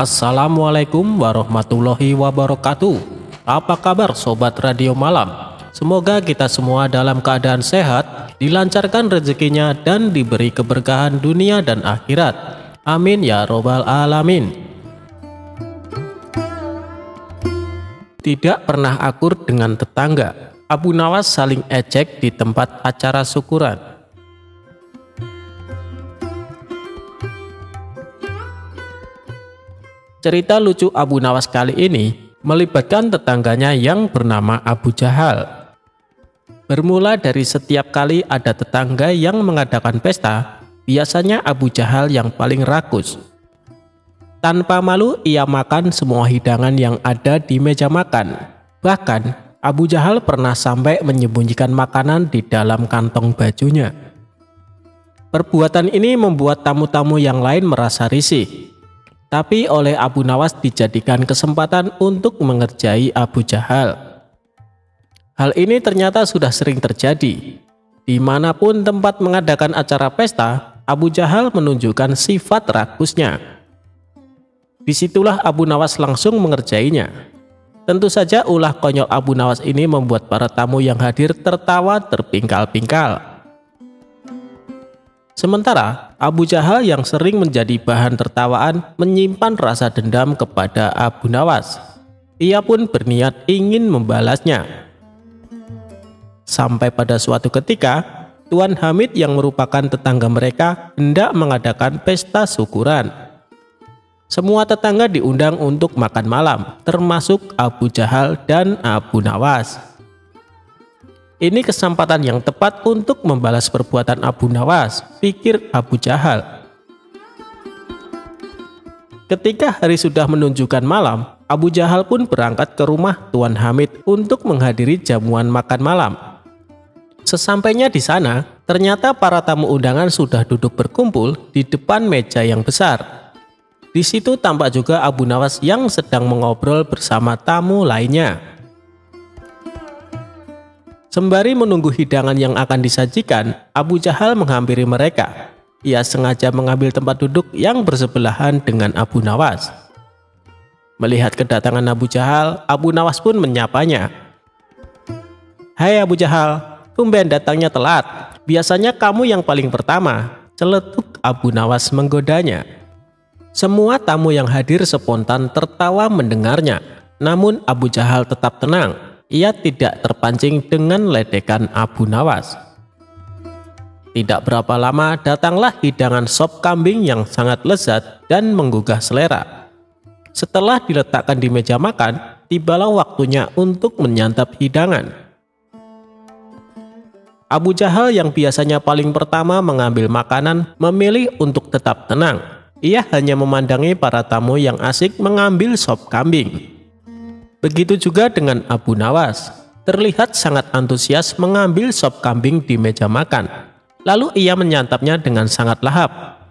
Assalamualaikum warahmatullahi wabarakatuh. Apa kabar Sobat Radio Malam? Semoga kita semua dalam keadaan sehat, dilancarkan rezekinya dan diberi keberkahan dunia dan akhirat. Amin ya robbal alamin. Tidak pernah akur dengan tetangga. Abu Nawas saling ejek di tempat acara syukuran. Cerita lucu Abu Nawas kali ini melibatkan tetangganya yang bernama Abu Jahal. Bermula dari setiap kali ada tetangga yang mengadakan pesta, biasanya Abu Jahal yang paling rakus. Tanpa malu ia makan semua hidangan yang ada di meja makan. Bahkan Abu Jahal pernah sampai menyembunyikan makanan di dalam kantong bajunya. Perbuatan ini membuat tamu-tamu yang lain merasa risih. Tapi oleh Abu Nawas dijadikan kesempatan untuk mengerjai Abu Jahal. Hal ini ternyata sudah sering terjadi. Dimanapun tempat mengadakan acara pesta, Abu Jahal menunjukkan sifat rakusnya. Disitulah Abu Nawas langsung mengerjainya. Tentu saja ulah konyol Abu Nawas ini membuat para tamu yang hadir tertawa terpingkal-pingkal. Sementara Abu Jahal yang sering menjadi bahan tertawaan menyimpan rasa dendam kepada Abu Nawas. Ia pun berniat ingin membalasnya. Sampai pada suatu ketika, Tuan Hamid yang merupakan tetangga mereka hendak mengadakan pesta syukuran. Semua tetangga diundang untuk makan malam, termasuk Abu Jahal dan Abu Nawas. Ini kesempatan yang tepat untuk membalas perbuatan Abu Nawas, pikir Abu Jahal. Ketika hari sudah menunjukkan malam, Abu Jahal pun berangkat ke rumah Tuan Hamid untuk menghadiri jamuan makan malam. Sesampainya di sana, ternyata para tamu undangan sudah duduk berkumpul di depan meja yang besar. Di situ tampak juga Abu Nawas yang sedang mengobrol bersama tamu lainnya. Sembari menunggu hidangan yang akan disajikan, Abu Jahal menghampiri mereka. Ia sengaja mengambil tempat duduk yang bersebelahan dengan Abu Nawas. Melihat kedatangan Abu Jahal, Abu Nawas pun menyapanya. "Hai Abu Jahal, tumben datangnya telat. Biasanya kamu yang paling pertama," celetuk Abu Nawas menggodanya. Semua tamu yang hadir spontan tertawa mendengarnya. Namun Abu Jahal tetap tenang. Ia tidak terpancing dengan ledekan Abu Nawas. Tidak berapa lama datanglah hidangan sop kambing yang sangat lezat dan menggugah selera. Setelah diletakkan di meja makan, tibalah waktunya untuk menyantap hidangan. Abu Jahal yang biasanya paling pertama mengambil makanan memilih untuk tetap tenang. Ia hanya memandangi para tamu yang asik mengambil sop kambing. Begitu juga dengan Abu Nawas, terlihat sangat antusias mengambil sop kambing di meja makan. Lalu ia menyantapnya dengan sangat lahap.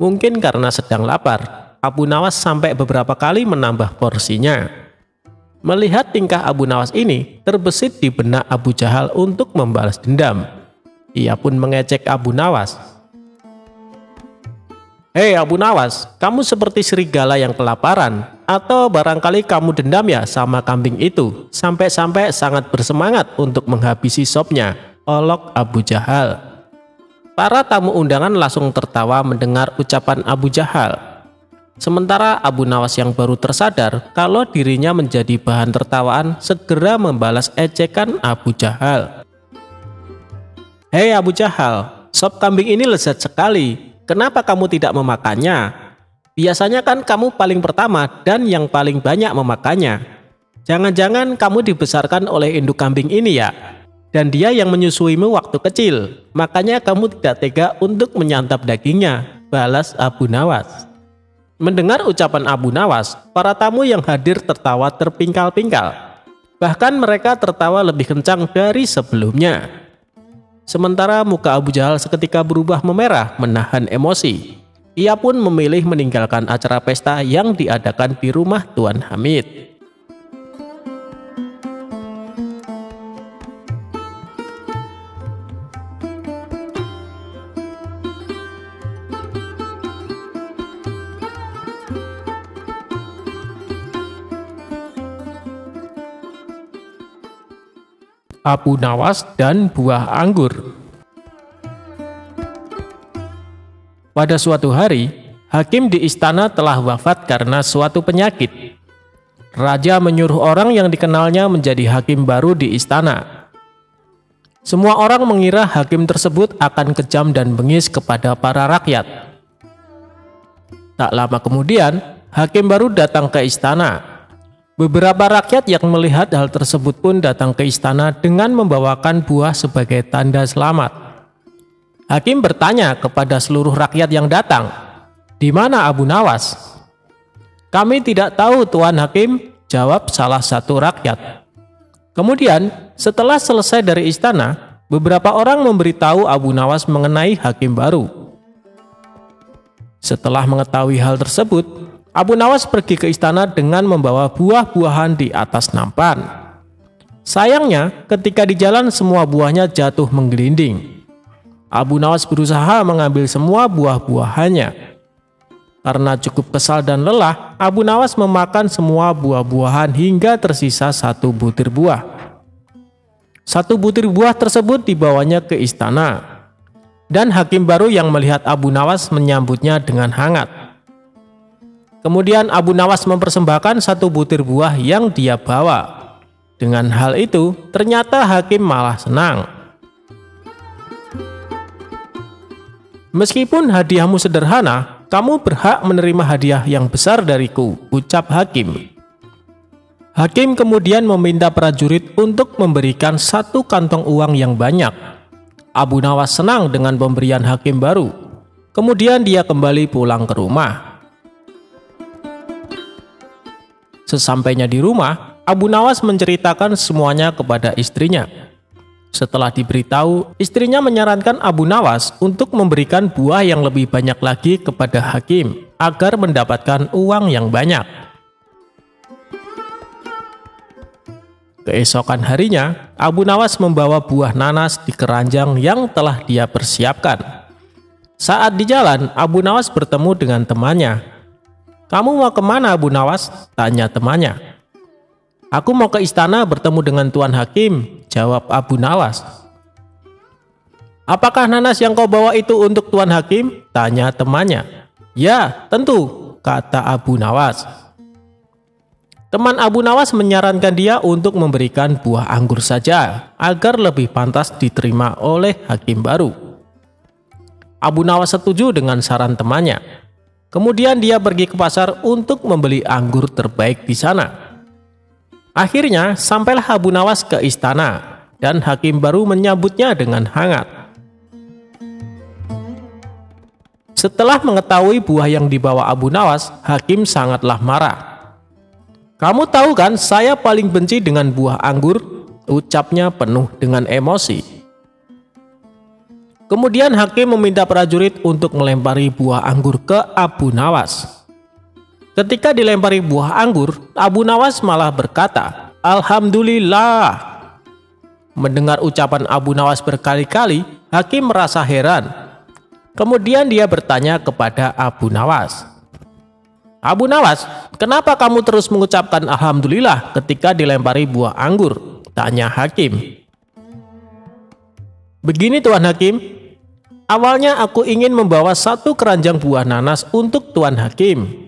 Mungkin karena sedang lapar, Abu Nawas sampai beberapa kali menambah porsinya. Melihat tingkah Abu Nawas ini, terbesit di benak Abu Jahal untuk membalas dendam. Ia pun mengejek Abu Nawas. "Hei Abu Nawas, kamu seperti serigala yang kelaparan. Atau barangkali kamu dendam ya sama kambing itu, sampai-sampai sangat bersemangat untuk menghabisi sopnya," olok Abu Jahal. Para tamu undangan langsung tertawa mendengar ucapan Abu Jahal. Sementara Abu Nawas yang baru tersadar kalau dirinya menjadi bahan tertawaan segera membalas ejekan Abu Jahal. "Hei Abu Jahal, sop kambing ini lezat sekali. Kenapa kamu tidak memakannya? Biasanya kan kamu paling pertama dan yang paling banyak memakannya. Jangan-jangan kamu dibesarkan oleh induk kambing ini ya? Dan dia yang menyusuimu waktu kecil. Makanya kamu tidak tega untuk menyantap dagingnya," balas Abu Nawas. Mendengar ucapan Abu Nawas, para tamu yang hadir tertawa terpingkal-pingkal. Bahkan mereka tertawa lebih kencang dari sebelumnya. Sementara muka Abu Jahal seketika berubah memerah menahan emosi. Ia pun memilih meninggalkan acara pesta yang diadakan di rumah Tuan Hamid. Abu Nawas, dan buah anggur. Pada suatu hari, hakim di istana telah wafat karena suatu penyakit. Raja menyuruh orang yang dikenalnya menjadi hakim baru di istana. Semua orang mengira hakim tersebut akan kejam dan bengis kepada para rakyat. Tak lama kemudian, hakim baru datang ke istana. Beberapa rakyat yang melihat hal tersebut pun datang ke istana dengan membawakan buah sebagai tanda selamat. Hakim bertanya kepada seluruh rakyat yang datang, "Di mana Abu Nawas?" "Kami tidak tahu, Tuan Hakim," jawab salah satu rakyat. Kemudian, setelah selesai dari istana, beberapa orang memberitahu Abu Nawas mengenai hakim baru. Setelah mengetahui hal tersebut, Abu Nawas pergi ke istana dengan membawa buah-buahan di atas nampan. Sayangnya, ketika di jalan semua buahnya jatuh menggelinding. Abu Nawas berusaha mengambil semua buah-buahannya. Karena cukup kesal dan lelah, Abu Nawas memakan semua buah-buahan hingga tersisa satu butir buah. Satu butir buah tersebut dibawanya ke istana. Dan hakim baru yang melihat Abu Nawas menyambutnya dengan hangat. Kemudian Abu Nawas mempersembahkan satu butir buah yang dia bawa. Dengan hal itu, ternyata hakim malah senang. "Meskipun hadiahmu sederhana, kamu berhak menerima hadiah yang besar dariku," ucap hakim. Hakim kemudian meminta prajurit untuk memberikan satu kantong uang yang banyak. Abu Nawas senang dengan pemberian hakim baru. Kemudian dia kembali pulang ke rumah. Sesampainya di rumah, Abu Nawas menceritakan semuanya kepada istrinya. Setelah diberitahu, istrinya menyarankan Abu Nawas untuk memberikan buah yang lebih banyak lagi kepada hakim agar mendapatkan uang yang banyak. Keesokan harinya, Abu Nawas membawa buah nanas di keranjang yang telah dia persiapkan. Saat di jalan, Abu Nawas bertemu dengan temannya. "Kamu mau kemana, Abu Nawas?" tanya temannya. "Aku mau ke istana bertemu dengan Tuan Hakim," jawab Abu Nawas. "Apakah nanas yang kau bawa itu untuk Tuan Hakim?" tanya temannya. "Ya, tentu," kata Abu Nawas. Teman Abu Nawas menyarankan dia untuk memberikan buah anggur saja agar lebih pantas diterima oleh hakim baru. Abu Nawas setuju dengan saran temannya. Kemudian dia pergi ke pasar untuk membeli anggur terbaik di sana. Akhirnya sampailah Abu Nawas ke istana dan hakim baru menyambutnya dengan hangat. Setelah mengetahui buah yang dibawa Abu Nawas, hakim sangatlah marah. "Kamu tahu kan saya paling benci dengan buah anggur," ucapnya penuh dengan emosi. Kemudian hakim meminta prajurit untuk melempari buah anggur ke Abu Nawas. Ketika dilempari buah anggur, Abu Nawas malah berkata, "Alhamdulillah." Mendengar ucapan Abu Nawas berkali-kali, hakim merasa heran. Kemudian dia bertanya kepada Abu Nawas, "Abu Nawas, kenapa kamu terus mengucapkan Alhamdulillah ketika dilempari buah anggur?" tanya hakim. "Begini Tuan Hakim, awalnya aku ingin membawa satu keranjang buah nanas untuk Tuan Hakim.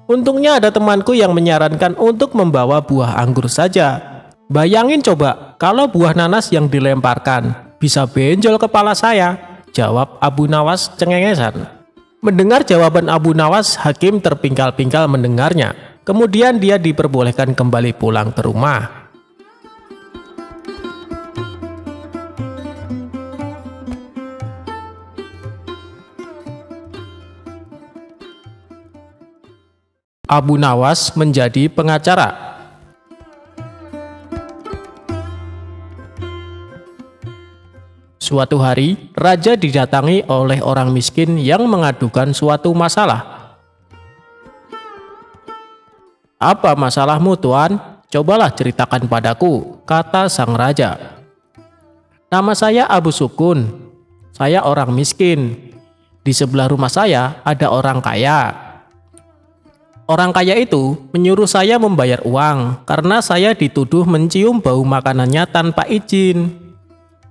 Untungnya ada temanku yang menyarankan untuk membawa buah anggur saja. Bayangin coba kalau buah nanas yang dilemparkan bisa benjol kepala saya," jawab Abu Nawas cengengesan. Mendengar jawaban Abu Nawas, hakim terpingkal-pingkal mendengarnya. Kemudian dia diperbolehkan kembali pulang ke rumah. Abu Nawas menjadi pengacara. Suatu hari, raja didatangi oleh orang miskin yang mengadukan suatu masalah. "Apa masalahmu, Tuan? Cobalah ceritakan padaku," kata sang raja. "Nama saya Abu Sukun. Saya orang miskin. Di sebelah rumah saya ada orang kaya. Orang kaya itu menyuruh saya membayar uang karena saya dituduh mencium bau makanannya tanpa izin.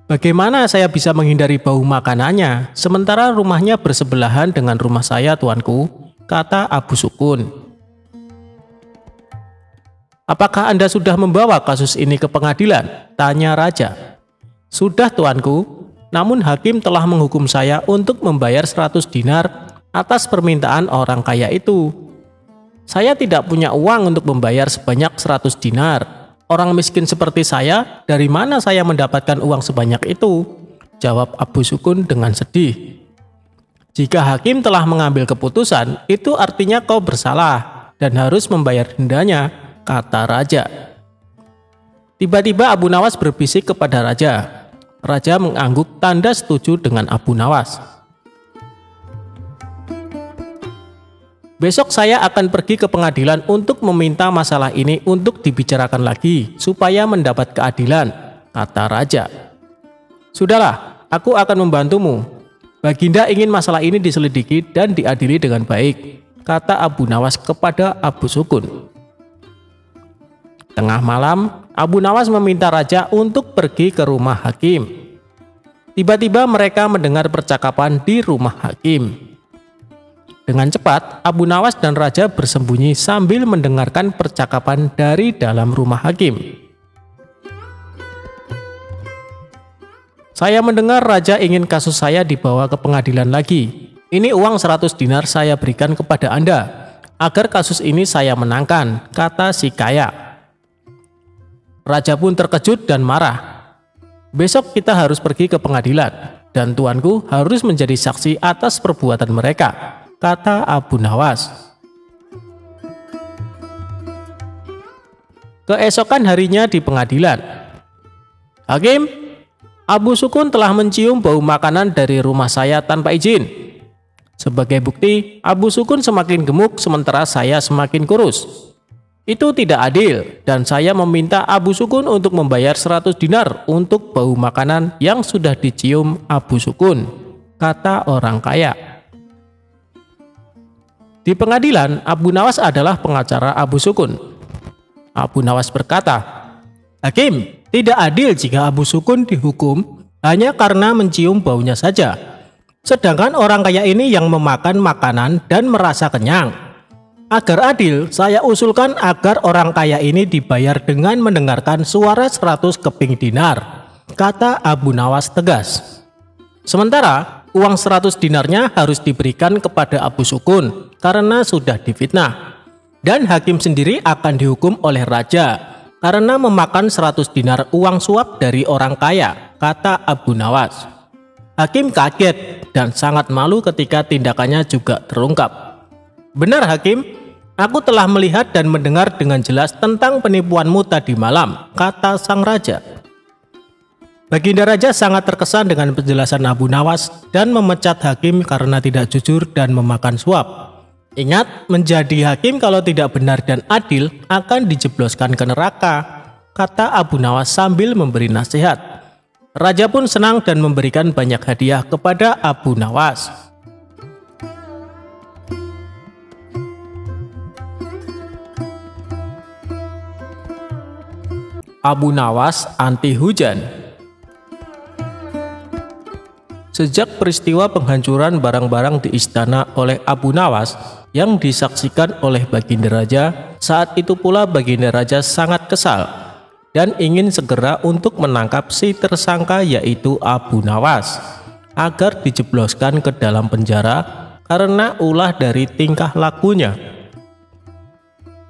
Bagaimana saya bisa menghindari bau makanannya sementara rumahnya bersebelahan dengan rumah saya, tuanku, kata Abu Sukun. Apakah Anda sudah membawa kasus ini ke pengadilan? Tanya raja. Sudah, tuanku, namun hakim telah menghukum saya untuk membayar 100 dinar atas permintaan orang kaya itu. Saya tidak punya uang untuk membayar sebanyak 100 dinar. Orang miskin seperti saya, dari mana saya mendapatkan uang sebanyak itu? Jawab Abu Sukun dengan sedih. Jika hakim telah mengambil keputusan, itu artinya kau bersalah dan harus membayar dendanya, kata raja. Tiba-tiba Abu Nawas berbisik kepada raja. Raja mengangguk tanda setuju dengan Abu Nawas. Besok saya akan pergi ke pengadilan untuk meminta masalah ini untuk dibicarakan lagi supaya mendapat keadilan, kata raja. Sudahlah, aku akan membantumu. Baginda ingin masalah ini diselidiki dan diadili dengan baik, kata Abu Nawas kepada Abu Sukun. Tengah malam, Abu Nawas meminta raja untuk pergi ke rumah hakim. Tiba-tiba mereka mendengar percakapan di rumah hakim. Dengan cepat, Abu Nawas dan raja bersembunyi sambil mendengarkan percakapan dari dalam rumah hakim. Saya mendengar raja ingin kasus saya dibawa ke pengadilan lagi. Ini uang 100 dinar saya berikan kepada Anda, agar kasus ini saya menangkan, kata si kaya. Raja pun terkejut dan marah. Besok kita harus pergi ke pengadilan, dan tuanku harus menjadi saksi atas perbuatan mereka, kata Abu Nawas. Keesokan harinya di pengadilan. Hakim, Abu Sukun telah mencium bau makanan dari rumah saya tanpa izin. Sebagai bukti, Abu Sukun semakin gemuk sementara saya semakin kurus. Itu tidak adil dan saya meminta Abu Sukun untuk membayar 100 dinar untuk bau makanan yang sudah dicium Abu Sukun, kata orang kaya. Di pengadilan, Abu Nawas adalah pengacara Abu Sukun. Abu Nawas berkata, Hakim, tidak adil jika Abu Sukun dihukum hanya karena mencium baunya saja. Sedangkan orang kaya ini yang memakan makanan dan merasa kenyang. Agar adil, saya usulkan agar orang kaya ini dibayar dengan mendengarkan suara 100 keping dinar, kata Abu Nawas tegas. Sementara, uang 100 dinarnya harus diberikan kepada Abu Sukun karena sudah difitnah. Dan hakim sendiri akan dihukum oleh raja karena memakan 100 dinar uang suap dari orang kaya, kata Abu Nawas. Hakim kaget dan sangat malu ketika tindakannya juga terungkap. Benar Hakim, aku telah melihat dan mendengar dengan jelas tentang penipuanmu tadi malam, kata sang raja. Baginda raja sangat terkesan dengan penjelasan Abu Nawas dan memecat hakim karena tidak jujur dan memakan suap. Ingat, menjadi hakim kalau tidak benar dan adil akan dijebloskan ke neraka, kata Abu Nawas sambil memberi nasihat. Raja pun senang dan memberikan banyak hadiah kepada Abu Nawas. Abu Nawas anti hujan. Sejak peristiwa penghancuran barang-barang di istana oleh Abu Nawas yang disaksikan oleh Baginda Raja, saat itu pula Baginda Raja sangat kesal dan ingin segera untuk menangkap si tersangka yaitu Abu Nawas agar dijebloskan ke dalam penjara karena ulah dari tingkah lakunya.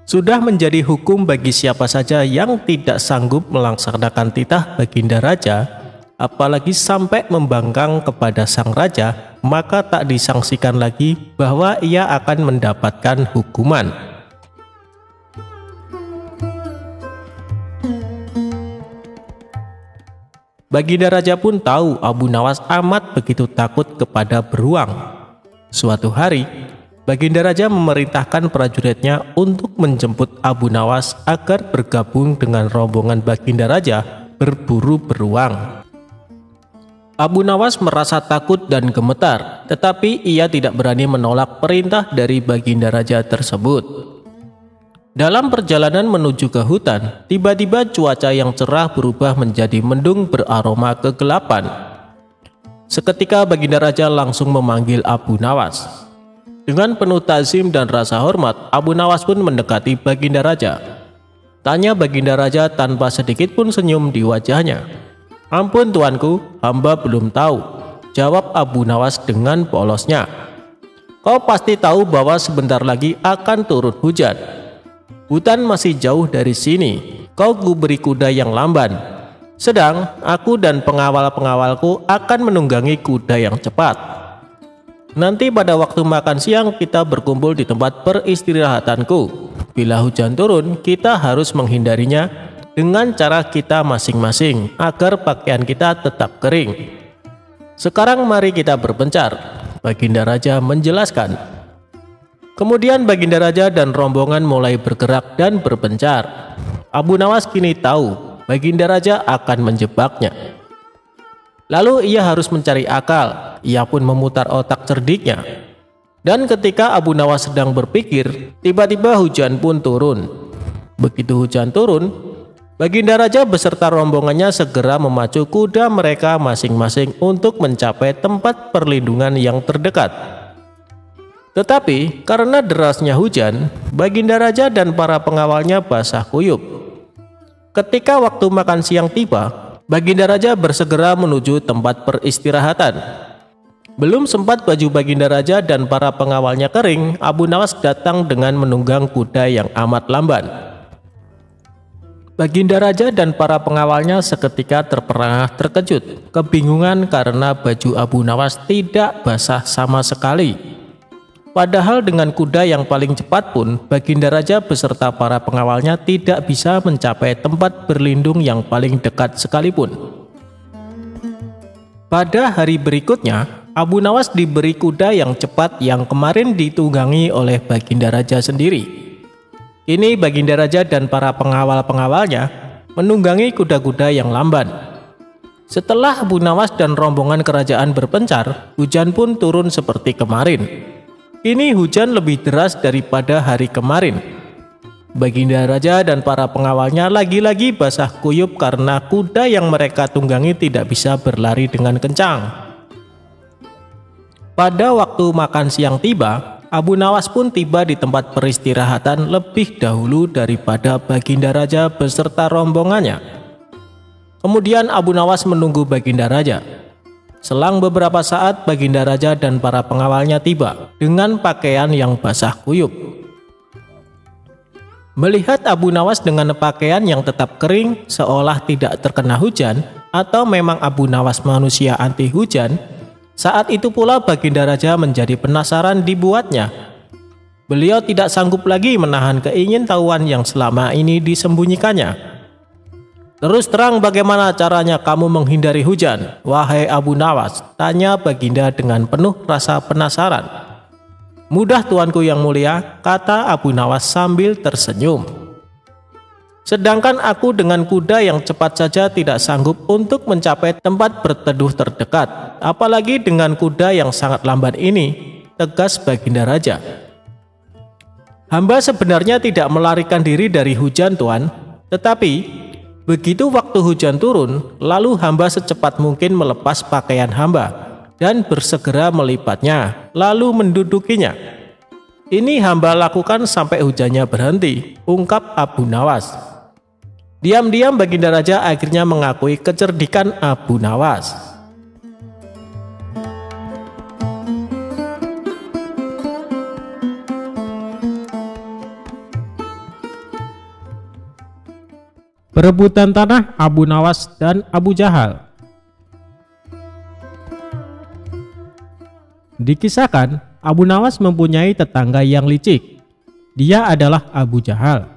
Sudah menjadi hukum bagi siapa saja yang tidak sanggup melaksanakan titah Baginda Raja, apalagi sampai membangkang kepada sang raja, maka tak disangsikan lagi bahwa ia akan mendapatkan hukuman. Baginda Raja pun tahu Abu Nawas amat begitu takut kepada beruang. Suatu hari, Baginda Raja memerintahkan prajuritnya untuk menjemput Abu Nawas agar bergabung dengan rombongan Baginda Raja berburu beruang. Abu Nawas merasa takut dan gemetar, tetapi ia tidak berani menolak perintah dari Baginda Raja tersebut. Dalam perjalanan menuju ke hutan, tiba-tiba cuaca yang cerah berubah menjadi mendung beraroma kegelapan. Seketika Baginda Raja langsung memanggil Abu Nawas. Dengan penuh ta'zim dan rasa hormat, Abu Nawas pun mendekati Baginda Raja. Tanya Baginda Raja tanpa sedikit pun senyum di wajahnya. "Ampun tuanku, hamba belum tahu," jawab Abu Nawas dengan polosnya. "Kau pasti tahu bahwa sebentar lagi akan turun hujan. Hutan masih jauh dari sini. Kau kuberi kuda yang lamban. Sedang aku dan pengawal-pengawalku akan menunggangi kuda yang cepat. Nanti pada waktu makan siang kita berkumpul di tempat peristirahatanku. Bila hujan turun, kita harus menghindarinya dengan cara kita masing-masing agar pakaian kita tetap kering. Sekarang mari kita berpencar," Baginda Raja menjelaskan. Kemudian Baginda Raja dan rombongan mulai bergerak dan berpencar. Abu Nawas kini tahu Baginda Raja akan menjebaknya. Lalu ia harus mencari akal. Ia pun memutar otak cerdiknya. Dan ketika Abu Nawas sedang berpikir, tiba-tiba hujan pun turun. Begitu hujan turun, Baginda Raja beserta rombongannya segera memacu kuda mereka masing-masing untuk mencapai tempat perlindungan yang terdekat. Tetapi karena derasnya hujan, Baginda Raja dan para pengawalnya basah kuyup. Ketika waktu makan siang tiba, Baginda Raja bersegera menuju tempat peristirahatan. Belum sempat baju Baginda Raja dan para pengawalnya kering, Abu Nawas datang dengan menunggang kuda yang amat lamban. Baginda Raja dan para pengawalnya seketika terperangah terkejut, kebingungan karena baju Abu Nawas tidak basah sama sekali. Padahal dengan kuda yang paling cepat pun, Baginda Raja beserta para pengawalnya tidak bisa mencapai tempat berlindung yang paling dekat sekalipun. Pada hari berikutnya, Abu Nawas diberi kuda yang cepat yang kemarin ditunggangi oleh Baginda Raja sendiri. Kini Baginda Raja dan para pengawal-pengawalnya menunggangi kuda-kuda yang lamban. Setelah Abu Nawas dan rombongan kerajaan berpencar, hujan pun turun seperti kemarin. Ini hujan lebih deras daripada hari kemarin. Baginda Raja dan para pengawalnya lagi-lagi basah kuyup karena kuda yang mereka tunggangi tidak bisa berlari dengan kencang. Pada waktu makan siang tiba, Abu Nawas pun tiba di tempat peristirahatan lebih dahulu daripada Baginda Raja beserta rombongannya. Kemudian Abu Nawas menunggu Baginda Raja. Selang beberapa saat, Baginda Raja dan para pengawalnya tiba dengan pakaian yang basah kuyup. Melihat Abu Nawas dengan pakaian yang tetap kering seolah tidak terkena hujan, atau memang Abu Nawas manusia anti hujan, saat itu pula Baginda Raja menjadi penasaran dibuatnya. Beliau tidak sanggup lagi menahan keingintahuan yang selama ini disembunyikannya. "Terus terang bagaimana caranya kamu menghindari hujan, wahai Abu Nawas?" tanya Baginda dengan penuh rasa penasaran. "Mudah tuanku yang mulia," kata Abu Nawas sambil tersenyum. "Sedangkan aku dengan kuda yang cepat saja tidak sanggup untuk mencapai tempat berteduh terdekat, apalagi dengan kuda yang sangat lamban ini," tegas Baginda Raja. "Hamba sebenarnya tidak melarikan diri dari hujan, Tuan, tetapi begitu waktu hujan turun, lalu hamba secepat mungkin melepas pakaian hamba dan bersegera melipatnya, lalu mendudukinya. Ini hamba lakukan sampai hujannya berhenti," ungkap Abu Nawas. Diam-diam Baginda Raja akhirnya mengakui kecerdikan Abu Nawas. Perebutan tanah Abu Nawas dan Abu Jahal. Dikisahkan, Abu Nawas mempunyai tetangga yang licik. Dia adalah Abu Jahal.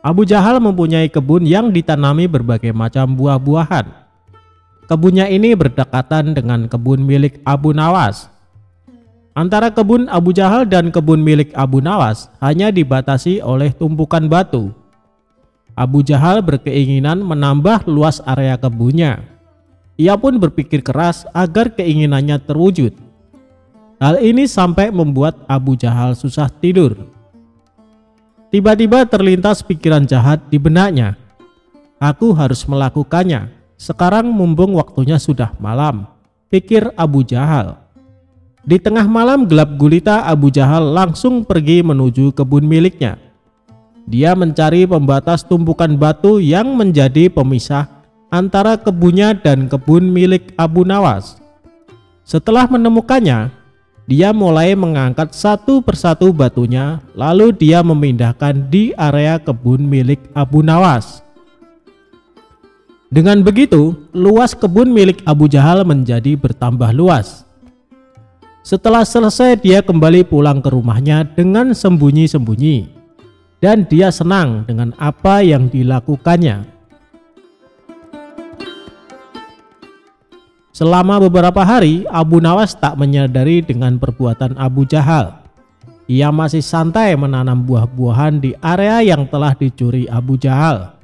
Abu Jahal mempunyai kebun yang ditanami berbagai macam buah-buahan. Kebunnya ini berdekatan dengan kebun milik Abu Nawas. Antara kebun Abu Jahal dan kebun milik Abu Nawas hanya dibatasi oleh tumpukan batu. Abu Jahal berkeinginan menambah luas area kebunnya. Ia pun berpikir keras agar keinginannya terwujud. Hal ini sampai membuat Abu Jahal susah tidur. Tiba-tiba terlintas pikiran jahat di benaknya. Aku harus melakukannya. Sekarang mumpung waktunya sudah malam, pikir Abu Jahal. Di tengah malam gelap gulita, Abu Jahal langsung pergi menuju kebun miliknya. Dia mencari pembatas tumpukan batu yang menjadi pemisah antara kebunnya dan kebun milik Abu Nawas. Setelah menemukannya, dia mulai mengangkat satu persatu batunya, lalu dia memindahkan di area kebun milik Abu Nawas. Dengan begitu, luas kebun milik Abu Jahal menjadi bertambah luas. Setelah selesai, dia kembali pulang ke rumahnya dengan sembunyi-sembunyi, dan dia senang dengan apa yang dilakukannya. Selama beberapa hari, Abu Nawas tak menyadari dengan perbuatan Abu Jahal. Ia masih santai menanam buah-buahan di area yang telah dicuri Abu Jahal.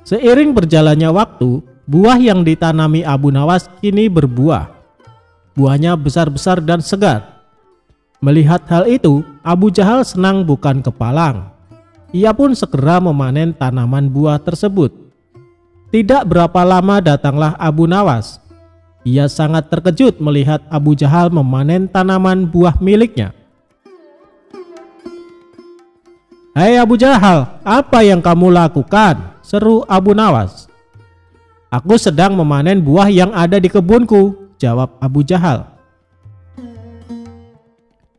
Seiring berjalannya waktu, buah yang ditanami Abu Nawas kini berbuah. Buahnya besar-besar dan segar. Melihat hal itu, Abu Jahal senang bukan kepalang. Ia pun segera memanen tanaman buah tersebut. Tidak berapa lama datanglah Abu Nawas. Ia sangat terkejut melihat Abu Jahal memanen tanaman buah miliknya. "Hei Abu Jahal, apa yang kamu lakukan?" seru Abu Nawas. "Aku sedang memanen buah yang ada di kebunku," jawab Abu Jahal.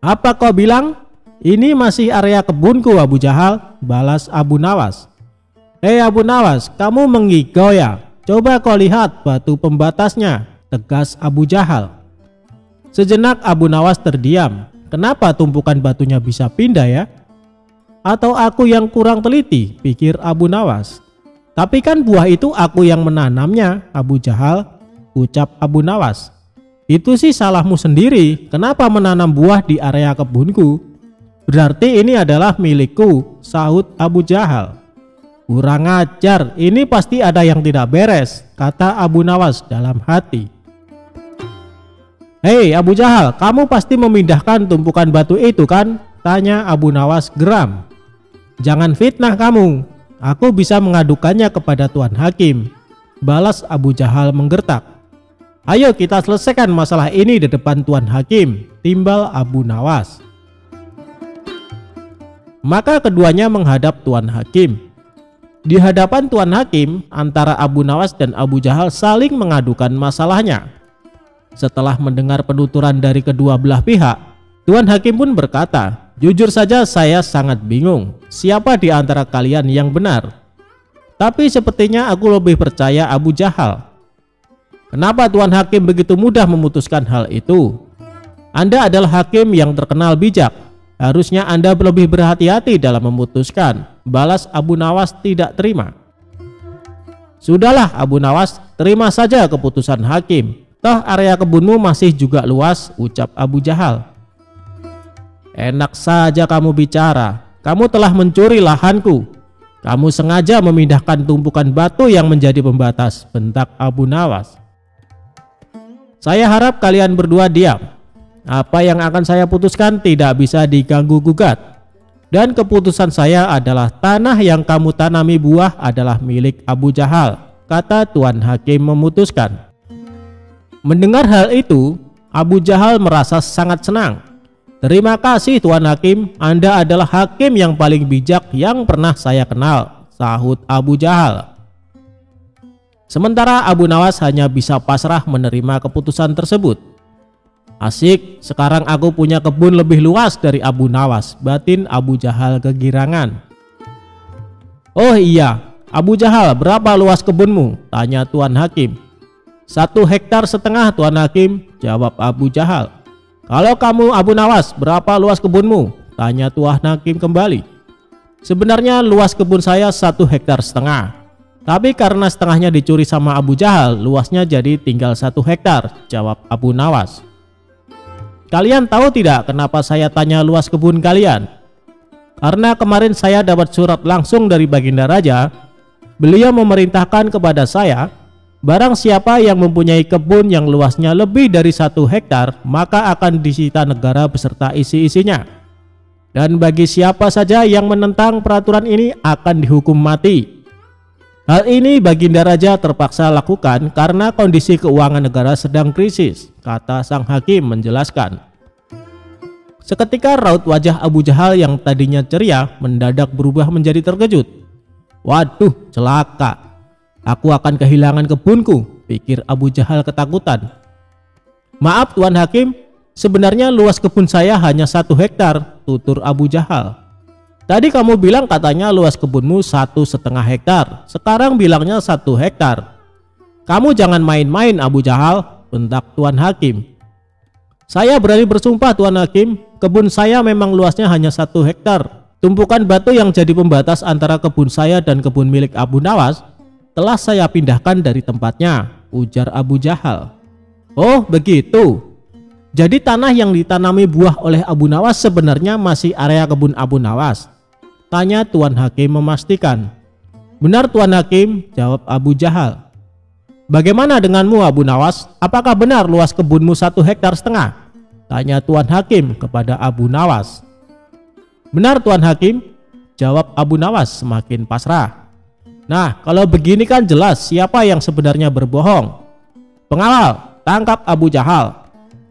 "Apa kau bilang? Ini masih area kebunku Abu Jahal," balas Abu Nawas. "Hei Abu Nawas, kamu mengigau ya? Coba kau lihat batu pembatasnya," tegas Abu Jahal. Sejenak Abu Nawas terdiam. Kenapa tumpukan batunya bisa pindah ya? Atau aku yang kurang teliti, pikir Abu Nawas. Tapi kan buah itu aku yang menanamnya, Abu Jahal, ucap Abu Nawas. Itu sih salahmu sendiri, kenapa menanam buah di area kebunku? Berarti ini adalah milikku, sahut Abu Jahal. Kurang ajar, ini pasti ada yang tidak beres, kata Abu Nawas dalam hati. "Hei Abu Jahal, kamu pasti memindahkan tumpukan batu itu kan?" tanya Abu Nawas geram. "Jangan fitnah kamu, aku bisa mengadukannya kepada Tuan Hakim," balas Abu Jahal menggertak. "Ayo kita selesaikan masalah ini di depan Tuan Hakim," timbal Abu Nawas. Maka keduanya menghadap Tuan Hakim. Di hadapan Tuan Hakim, antara Abu Nawas dan Abu Jahal saling mengadukan masalahnya. Setelah mendengar penuturan dari kedua belah pihak, Tuan Hakim pun berkata, "Jujur saja saya sangat bingung, siapa di antara kalian yang benar? Tapi sepertinya aku lebih percaya Abu Jahal." "Kenapa Tuan Hakim begitu mudah memutuskan hal itu? Anda adalah hakim yang terkenal bijak. Harusnya Anda lebih berhati-hati dalam memutuskan," balas Abu Nawas tidak terima. "Sudahlah Abu Nawas, terima saja keputusan hakim. Toh area kebunmu masih juga luas," ucap Abu Jahal. "Enak saja kamu bicara, kamu telah mencuri lahanku. Kamu sengaja memindahkan tumpukan batu yang menjadi pembatas," bentak Abu Nawas. "Saya harap kalian berdua diam. Apa yang akan saya putuskan tidak bisa diganggu gugat. Dan keputusan saya adalah tanah yang kamu tanami buah adalah milik Abu Jahal," kata Tuan Hakim memutuskan. Mendengar hal itu, Abu Jahal merasa sangat senang. "Terima kasih Tuan Hakim, Anda adalah hakim yang paling bijak yang pernah saya kenal," sahut Abu Jahal. Sementara Abu Nawas hanya bisa pasrah menerima keputusan tersebut. "Asik, sekarang aku punya kebun lebih luas dari Abu Nawas," batin Abu Jahal kegirangan. "Oh iya, Abu Jahal, berapa luas kebunmu?" tanya Tuan Hakim. 1,5 hektar, Tuan Hakim, jawab Abu Jahal. "Kalau kamu Abu Nawas, berapa luas kebunmu?" tanya Tuan Hakim kembali. "Sebenarnya luas kebun saya 1,5 hektar. Tapi karena setengahnya dicuri sama Abu Jahal, luasnya jadi tinggal 1 hektar, jawab Abu Nawas. "Kalian tahu tidak kenapa saya tanya luas kebun kalian? Karena kemarin saya dapat surat langsung dari Baginda Raja. Beliau memerintahkan kepada saya, barang siapa yang mempunyai kebun yang luasnya lebih dari 1 hektar, maka akan disita negara beserta isi-isinya. Dan bagi siapa saja yang menentang peraturan ini akan dihukum mati. Hal ini Baginda Raja terpaksa lakukan karena kondisi keuangan negara sedang krisis, kata sang hakim menjelaskan. Seketika raut wajah Abu Jahal yang tadinya ceria mendadak berubah menjadi terkejut. Waduh, celaka. Aku akan kehilangan kebunku, pikir Abu Jahal ketakutan. Maaf Tuan Hakim, sebenarnya luas kebun saya hanya 1 hektar, tutur Abu Jahal. Tadi kamu bilang katanya luas kebunmu 1,5 hektar, sekarang bilangnya 1 hektar. Kamu jangan main-main Abu Jahal, bentak Tuan Hakim. Saya berani bersumpah Tuan Hakim, kebun saya memang luasnya hanya 1 hektar. Tumpukan batu yang jadi pembatas antara kebun saya dan kebun milik Abu Nawas telah saya pindahkan dari tempatnya, ujar Abu Jahal. Oh begitu. Jadi tanah yang ditanami buah oleh Abu Nawas sebenarnya masih area kebun Abu Nawas? Tanya Tuan Hakim memastikan. Benar Tuan Hakim, jawab Abu Jahal. Bagaimana denganmu Abu Nawas? Apakah benar luas kebunmu 1,5 hektar? Tanya Tuan Hakim kepada Abu Nawas. Benar Tuan Hakim, jawab Abu Nawas semakin pasrah. Nah kalau begini kan jelas siapa yang sebenarnya berbohong. Pengawal, tangkap Abu Jahal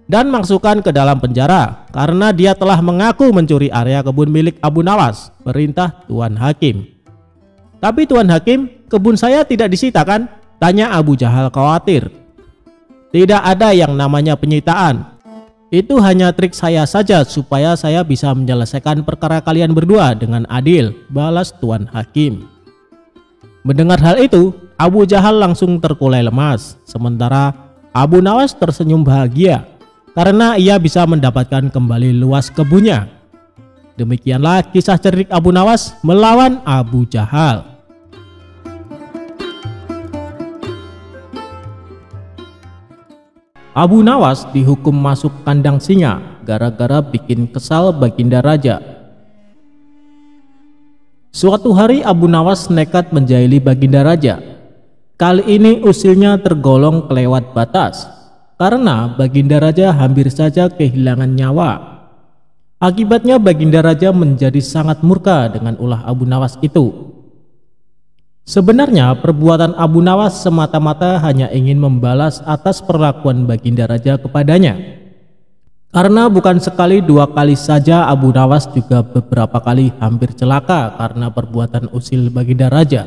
dan masukkan ke dalam penjara karena dia telah mengaku mencuri area kebun milik Abu Nawas, perintah Tuan Hakim. Tapi Tuan Hakim, kebun saya tidak disita kan? Tanya Abu Jahal khawatir. Tidak ada yang namanya penyitaan. Itu hanya trik saya saja supaya saya bisa menyelesaikan perkara kalian berdua dengan adil, balas Tuan Hakim. Mendengar hal itu, Abu Jahal langsung terkulai lemas, sementara Abu Nawas tersenyum bahagia karena ia bisa mendapatkan kembali luas kebunnya. Demikianlah kisah cerdik Abu Nawas melawan Abu Jahal. Abu Nawas dihukum masuk kandang singa gara-gara bikin kesal Baginda Raja. Suatu hari Abu Nawas nekat menjahili Baginda Raja. Kali ini usilnya tergolong kelewat batas karena Baginda Raja hampir saja kehilangan nyawa. Akibatnya Baginda Raja menjadi sangat murka dengan ulah Abu Nawas itu. Sebenarnya perbuatan Abu Nawas semata-mata hanya ingin membalas atas perlakuan Baginda Raja kepadanya. Karena bukan sekali 2 kali saja Abu Nawas juga beberapa kali hampir celaka karena perbuatan usil Baginda Raja.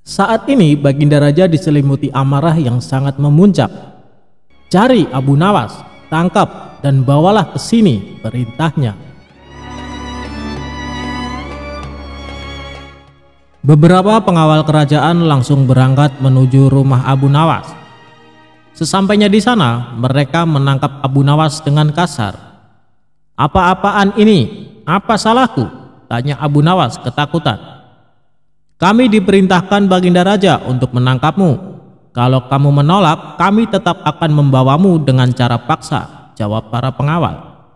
Saat ini Baginda Raja diselimuti amarah yang sangat memuncak. Cari Abu Nawas, tangkap dan bawalah ke sini, perintahnya. Beberapa pengawal kerajaan langsung berangkat menuju rumah Abu Nawas. Sesampainya di sana, mereka menangkap Abu Nawas dengan kasar. Apa-apaan ini? Apa salahku? Tanya Abu Nawas ketakutan. Kami diperintahkan Baginda Raja untuk menangkapmu. Kalau kamu menolak, kami tetap akan membawamu dengan cara paksa, jawab para pengawal.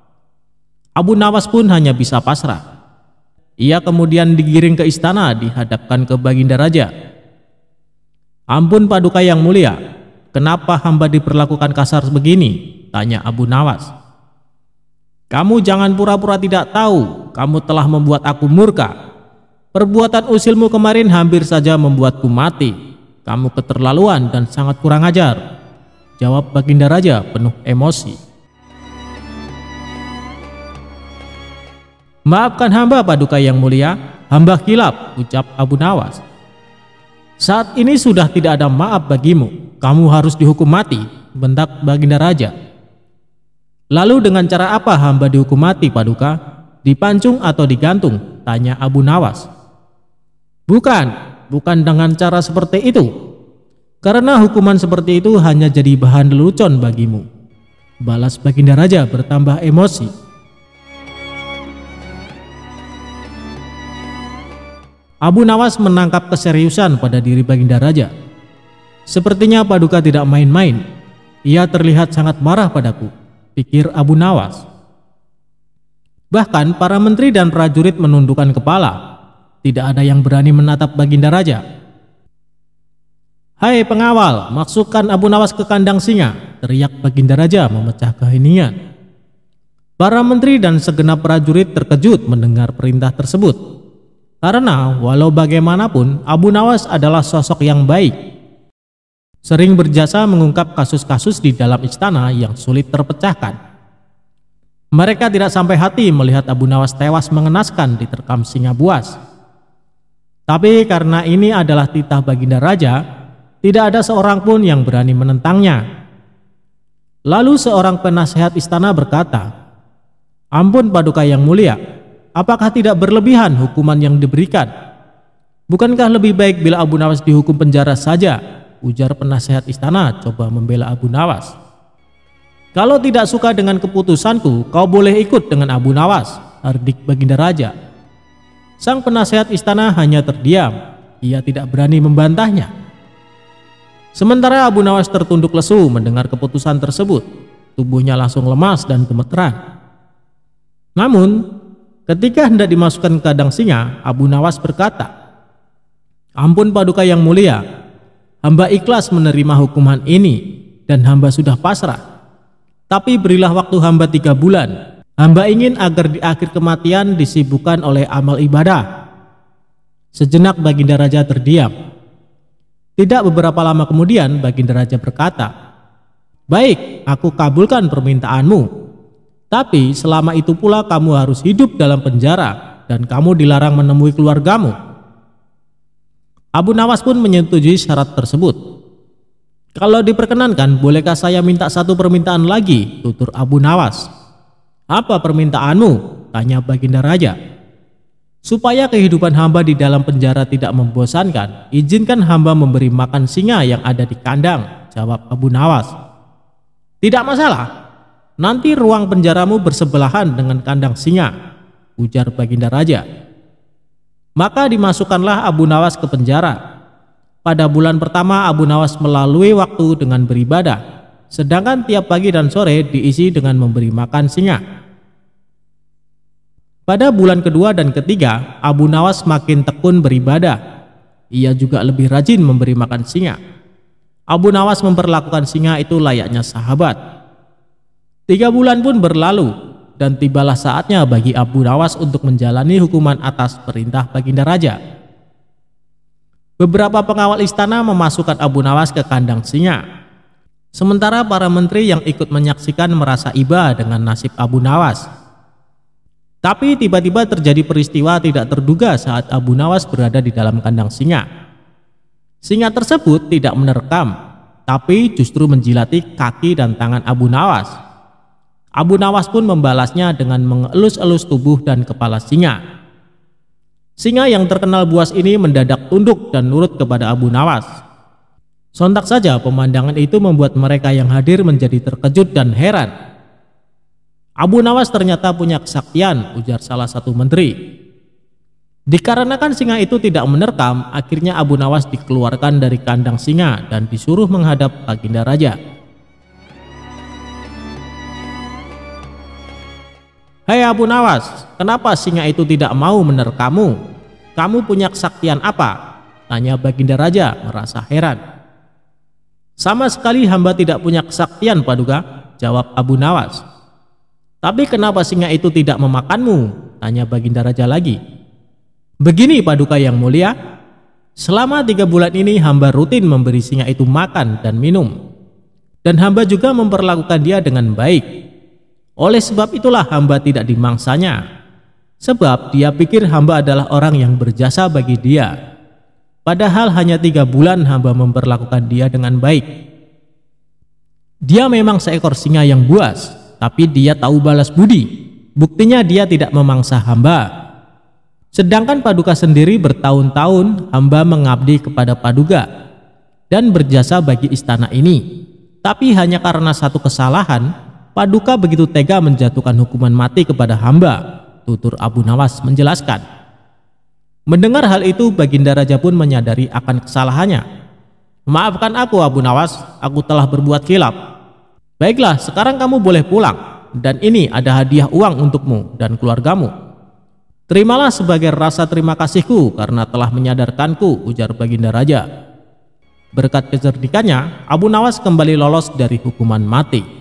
Abu Nawas pun hanya bisa pasrah. Ia kemudian digiring ke istana dihadapkan ke Baginda Raja. Ampun Paduka yang mulia, kenapa hamba diperlakukan kasar begini? Tanya Abu Nawas. Kamu jangan pura-pura tidak tahu, kamu telah membuat aku murka. Perbuatan usilmu kemarin hampir saja membuatku mati. Kamu keterlaluan dan sangat kurang ajar, jawab Baginda Raja penuh emosi. Maafkan hamba Paduka yang mulia, hamba khilaf, ucap Abu Nawas. Saat ini sudah tidak ada maaf bagimu, kamu harus dihukum mati, bentak Baginda Raja. Lalu dengan cara apa hamba dihukum mati Paduka? Dipancung atau digantung? Tanya Abu Nawas. Bukan dengan cara seperti itu. Karena hukuman seperti itu hanya jadi bahan lelucon bagimu, balas Baginda Raja bertambah emosi. Abu Nawas menangkap keseriusan pada diri Baginda Raja. Sepertinya Paduka tidak main-main. Ia terlihat sangat marah padaku, pikir Abu Nawas. Bahkan para menteri dan prajurit menundukkan kepala. Tidak ada yang berani menatap Baginda Raja. Hai pengawal, masukkan Abu Nawas ke kandang singa, teriak Baginda Raja memecah keheningan. Para menteri dan segenap prajurit terkejut mendengar perintah tersebut. Karena walau bagaimanapun Abu Nawas adalah sosok yang baik. Sering berjasa mengungkap kasus-kasus di dalam istana yang sulit terpecahkan. Mereka tidak sampai hati melihat Abu Nawas tewas mengenaskan diterkam singa buas. Tapi karena ini adalah titah Baginda Raja, tidak ada seorang pun yang berani menentangnya. Lalu seorang penasehat istana berkata, "Ampun Paduka yang mulia, apakah tidak berlebihan hukuman yang diberikan? Bukankah lebih baik bila Abu Nawas dihukum penjara saja?" ujar penasehat istana coba membela Abu Nawas. "Kalau tidak suka dengan keputusanku, kau boleh ikut dengan Abu Nawas," hardik Baginda Raja. Sang penasehat istana hanya terdiam, ia tidak berani membantahnya. Sementara Abu Nawas tertunduk lesu mendengar keputusan tersebut, tubuhnya langsung lemas dan gemeteran. Namun, ketika hendak dimasukkan ke kandang singa, Abu Nawas berkata, "Ampun Paduka yang mulia, hamba ikhlas menerima hukuman ini dan hamba sudah pasrah. Tapi berilah waktu hamba 3 bulan. Hamba ingin agar di akhir kematian disibukkan oleh amal ibadah." Sejenak Baginda Raja terdiam. Tidak beberapa lama kemudian Baginda Raja berkata, "Baik, aku kabulkan permintaanmu. Tapi selama itu pula kamu harus hidup dalam penjara dan kamu dilarang menemui keluargamu." Abu Nawas pun menyetujui syarat tersebut. "Kalau diperkenankan, bolehkah saya minta satu permintaan lagi?" tutur Abu Nawas. "Apa permintaanmu?" tanya Baginda Raja. "Supaya kehidupan hamba di dalam penjara tidak membosankan, izinkan hamba memberi makan singa yang ada di kandang," jawab Abu Nawas. "Tidak masalah. Nanti ruang penjaramu bersebelahan dengan kandang singa," ujar Baginda Raja. Maka dimasukkanlah Abu Nawas ke penjara. Pada bulan pertama Abu Nawas melalui waktu dengan beribadah, sedangkan tiap pagi dan sore diisi dengan memberi makan singa. Pada bulan kedua dan ketiga, Abu Nawas makin tekun beribadah. Ia juga lebih rajin memberi makan singa. Abu Nawas memperlakukan singa itu layaknya sahabat. 3 bulan pun berlalu dan tibalah saatnya bagi Abu Nawas untuk menjalani hukuman atas perintah Baginda Raja. Beberapa pengawal istana memasukkan Abu Nawas ke kandang singa. Sementara para menteri yang ikut menyaksikan merasa iba dengan nasib Abu Nawas. Tapi tiba-tiba terjadi peristiwa tidak terduga saat Abu Nawas berada di dalam kandang singa. Singa tersebut tidak menerkam, tapi justru menjilati kaki dan tangan Abu Nawas. Abu Nawas pun membalasnya dengan mengelus-elus tubuh dan kepala singa. Singa yang terkenal buas ini mendadak tunduk dan nurut kepada Abu Nawas. Sontak saja pemandangan itu membuat mereka yang hadir menjadi terkejut dan heran. "Abu Nawas ternyata punya kesaktian," ujar salah satu menteri. Dikarenakan singa itu tidak menerkam, akhirnya Abu Nawas dikeluarkan dari kandang singa dan disuruh menghadap Baginda Raja. "Hei Abu Nawas, kenapa singa itu tidak mau menerkammu? Kamu punya kesaktian apa?" tanya Baginda Raja merasa heran. "Sama sekali hamba tidak punya kesaktian Paduka," jawab Abu Nawas. "Tapi kenapa singa itu tidak memakanmu?" tanya Baginda Raja lagi. "Begini Paduka yang mulia, selama 3 bulan ini hamba rutin memberi singa itu makan dan minum. Dan hamba juga memperlakukan dia dengan baik. Oleh sebab itulah hamba tidak dimangsanya. Sebab dia pikir hamba adalah orang yang berjasa bagi dia. Padahal hanya 3 bulan hamba memperlakukan dia dengan baik. Dia memang seekor singa yang buas, tapi dia tahu balas budi. Buktinya dia tidak memangsa hamba. Sedangkan Paduka sendiri bertahun-tahun hamba mengabdi kepada Paduka dan berjasa bagi istana ini. Tapi hanya karena satu kesalahan, Paduka begitu tega menjatuhkan hukuman mati kepada hamba," tutur Abu Nawas menjelaskan. Mendengar hal itu, Baginda Raja pun menyadari akan kesalahannya. "Maafkan aku Abu Nawas, aku telah berbuat khilaf. Baiklah, sekarang kamu boleh pulang, dan ini ada hadiah uang untukmu dan keluargamu. Terimalah sebagai rasa terima kasihku karena telah menyadarkanku," ujar Baginda Raja. Berkat kecerdikannya, Abu Nawas kembali lolos dari hukuman mati.